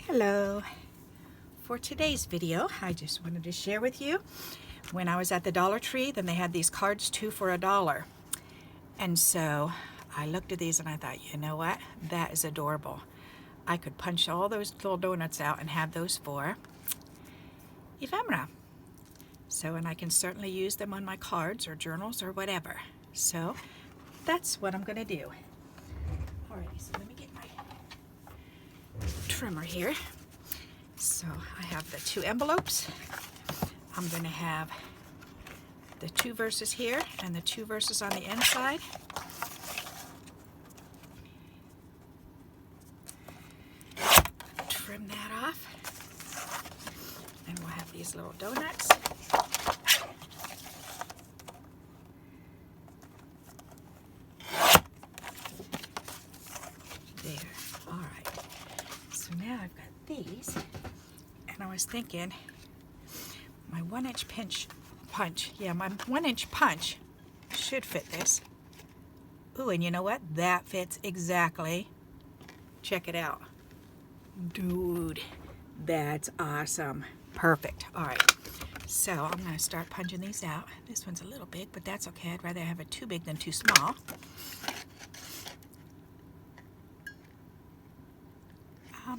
Hello. For today's video, I just wanted to share with you when I was at the Dollar Tree, then they had these cards 2 for $1. And so I looked at these and I thought, you know what? That is adorable. I could punch all those little donuts out and have those for ephemera. So, and I can certainly use them on my cards or journals or whatever. So that's what I'm going to do. Alrighty, so let me get my trimmer here. So I have the 2 envelopes. I'm going to have the 2 verses here and the 2 verses on the inside. Trim that off. And we'll have these little donuts. There. All right. So now I've got these. And I was thinking my 1-inch punch. Yeah, my 1-inch punch should fit this. Ooh, and you know what? That fits exactly. Check it out. Dude, that's awesome. Perfect. All right. So I'm going to start punching these out. This one's a little big, but that's okay. I'd rather have it too big than too small.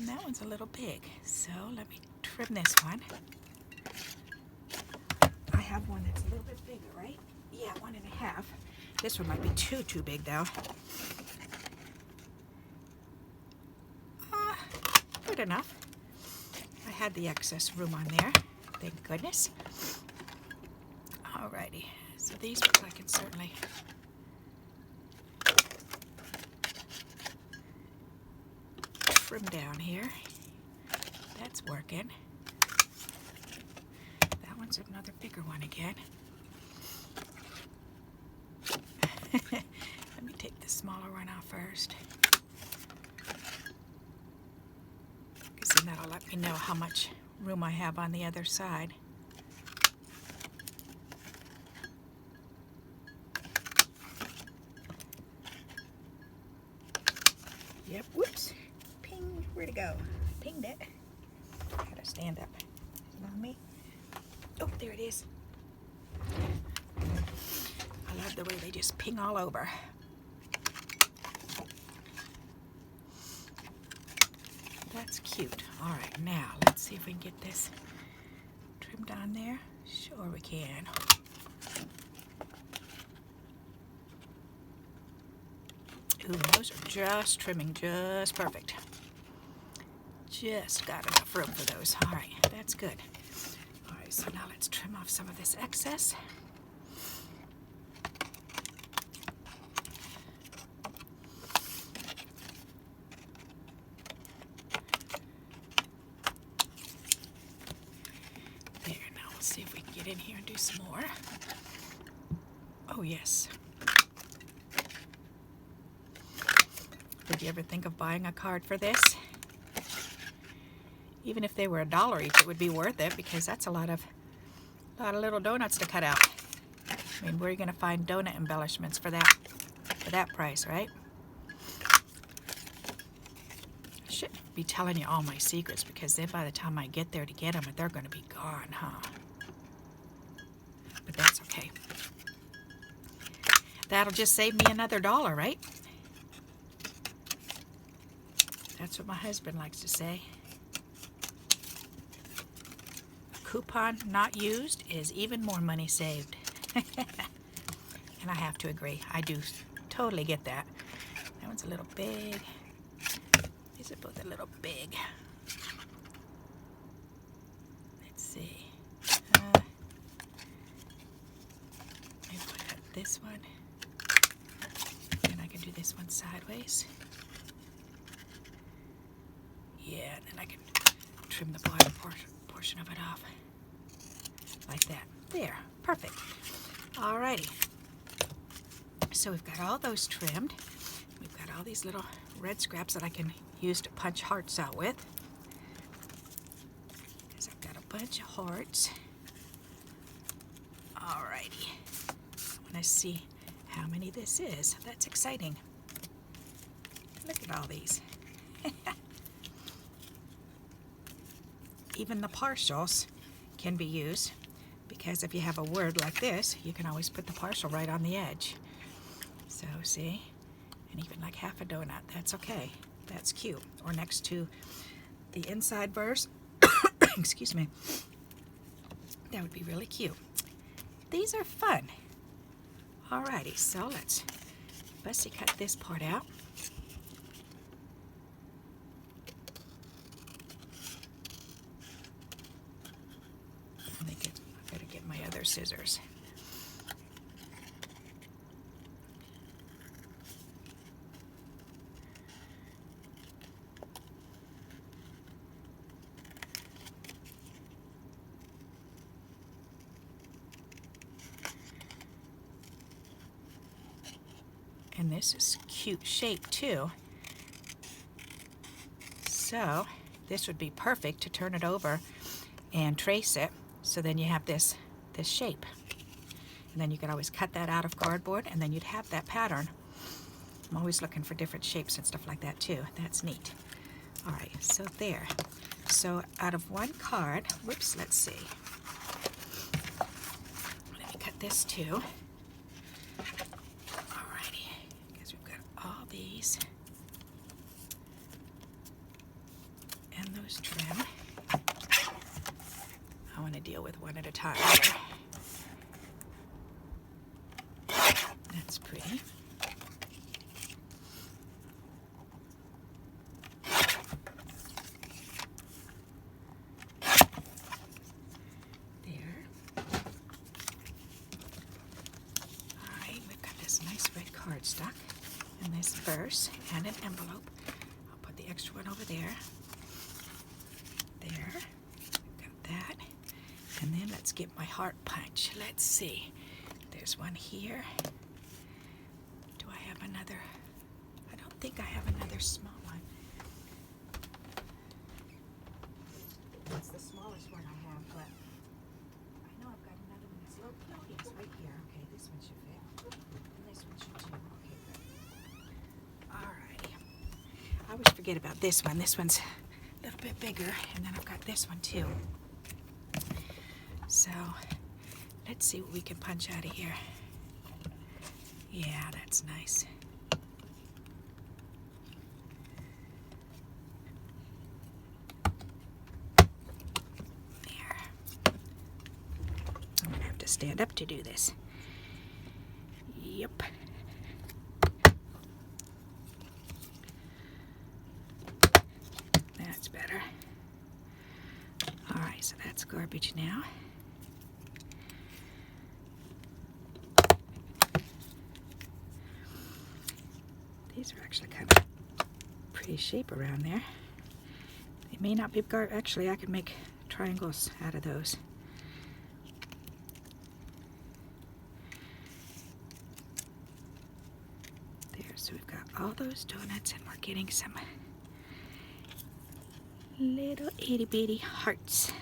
That one's a little big. So let me trim this one. I have one that's a little bit bigger, right? Yeah, 1.5. This one might be too big though. Good enough. I had the excess room on there. Thank goodness. Alrighty. So these ones I can certainly trim down here. That's working. That one's another bigger one again. Let me take the smaller one out first. Because then that'll let me know how much room I have on the other side. Yep, whoops. Ping, where'd it go? Pinged it. Gotta stand up. Is it on me? Oh, there it is. I love the way they just ping all over. That's cute. All right, now let's see if we can get this trimmed on there. Sure we can. Ooh, those are just trimming just perfect. Just got enough room for those. All right, that's good. All right, so now let's trim off some of this excess. There, now we'll see if we can get in here and do some more. Oh, yes. Did you ever think of buying a card for this? Even if they were $1 each, it would be worth it because that's a lot of little donuts to cut out. I mean, where are you going to find donut embellishments for that price, right? I shouldn't be telling you all my secrets because then by the time I get there to get them, they're going to be gone, huh? But that's okay. That'll just save me another $1, right? That's what my husband likes to say. Coupon not used is even more money saved. And I have to agree. I do totally get that. That one's a little big. These are both a little big. Let's see. Maybe I got this one. And I can do this one sideways. Yeah, and then I can trim the bottom portion of it off. Like that. There. Perfect. Alrighty. So we've got all those trimmed. We've got all these little red scraps that I can use to punch hearts out with. Because I've got a bunch of hearts. Alrighty. I want to see how many this is. That's exciting. Look at all these. even the partials can be used, because if you have a word like this, you can always put the partial right on the edge. So see, and even like half a donut, that's okay. That's cute. Or next to the inside verse, excuse me, that would be really cute. These are fun. Alrighty, so let's fussy cut this part out. I think I better get my other scissors. And this is cute shape too. So this would be perfect to turn it over and trace it. So then you have this shape. And then you could always cut that out of cardboard and then you'd have that pattern. I'm always looking for different shapes and stuff like that too. That's neat. All right, so there. So out of one card, whoops, let's see. Let me cut this too. These and those trim. I want to deal with one at a time here. That's pretty. There. All right, we've got this nice red cardstock. And this verse and an envelope. I'll put the extra one over there. There. Got that. And then let's get my heart punch. Let's see. There's one here. Do I have another? I don't think I have another small one. That's the smallest one I have, but I know I've got another one that's low. No, yes, right here. Okay, this one should fit. And this one should too. Okay, good. Alrighty. I always forget about this one. This one's a little bit bigger, and then I've got this one too. So let's see what we can punch out of here. Yeah, that's nice. There. I'm gonna have to stand up to do this. Yep. That's better. All right, so that's garbage now. These are actually kind of pretty shape around there. They may not be actually I could make triangles out of those. There, so we've got all those donuts and we're getting some little itty bitty hearts.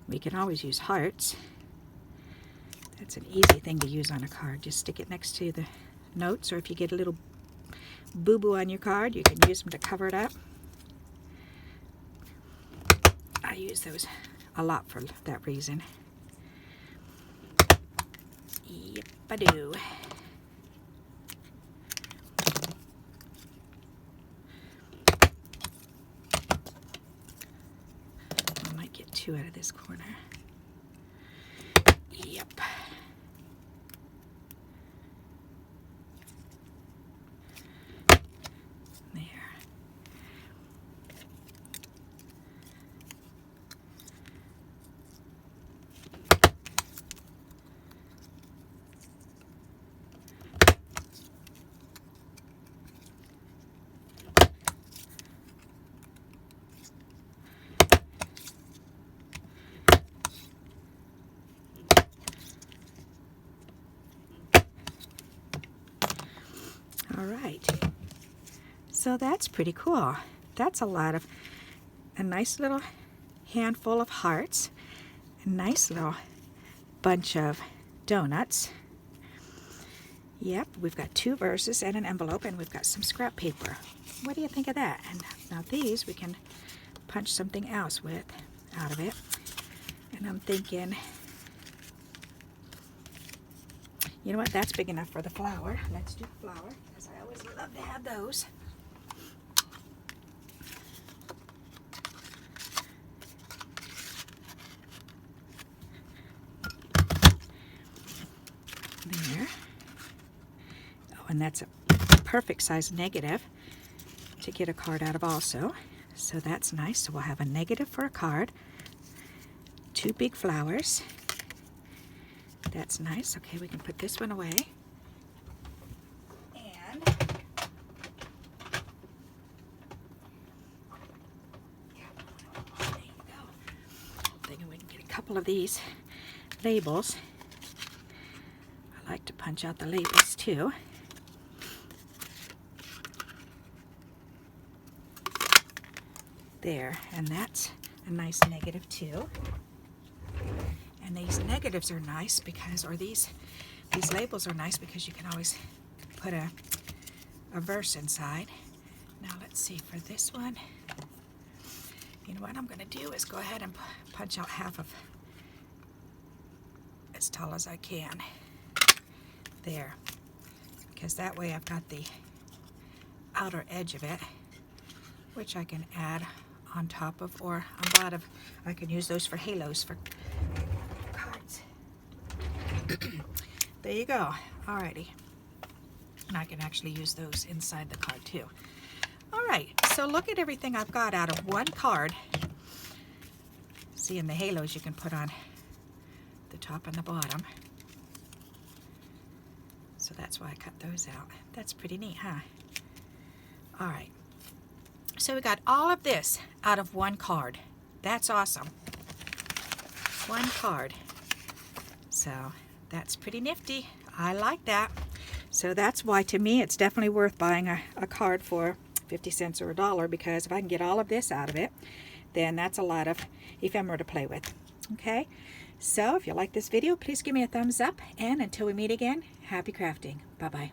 We can always use hearts. That's an easy thing to use on a card. Just stick it next to the notes, or if you get a little boo-boo on your card, you can use them to cover it up. I use those a lot for that reason. Yep, I do. I might get two out of this corner. Yep. All right, So that's pretty cool. That's a nice little handful of hearts, a nice little bunch of donuts. Yep, we've got 2 verses and an envelope, and we've got some scrap paper. What do you think of that? And now these we can punch something else with out of it. And I'm thinking, you know what, that's big enough for the flower. Let's do flower, because I always love to have those. There. Oh, and that's a perfect size negative to get a card out of also. So that's nice. So we'll have a negative for a card. 2 big flowers. That's nice. Okay, we can put this one away. And there you go. I'm thinking we can get a couple of these labels. I like to punch out the labels too. There, and that's a nice negative too. And these negatives are nice because, or these labels are nice because you can always put a verse inside. Now let's see, for this one, you know what I'm going to do is go ahead and punch out half of as tall as I can. There, because that way I've got the outer edge of it, which I can add on top of or on bottom. I can use those for halos for cards. There you go. Alrighty. And I can actually use those inside the card too. Alright, so look at everything I've got out of one card. See, in the halos you can put on the top and the bottom. So that's why I cut those out. That's pretty neat, huh? Alright. So we got all of this out of one card. That's awesome. One card. So that's pretty nifty. I like that. So that's why, to me, it's definitely worth buying a card for 50 cents or $1, because if I can get all of this out of it, then that's a lot of ephemera to play with. Okay? So if you like this video, please give me a thumbs up. And until we meet again, happy crafting. Bye-bye.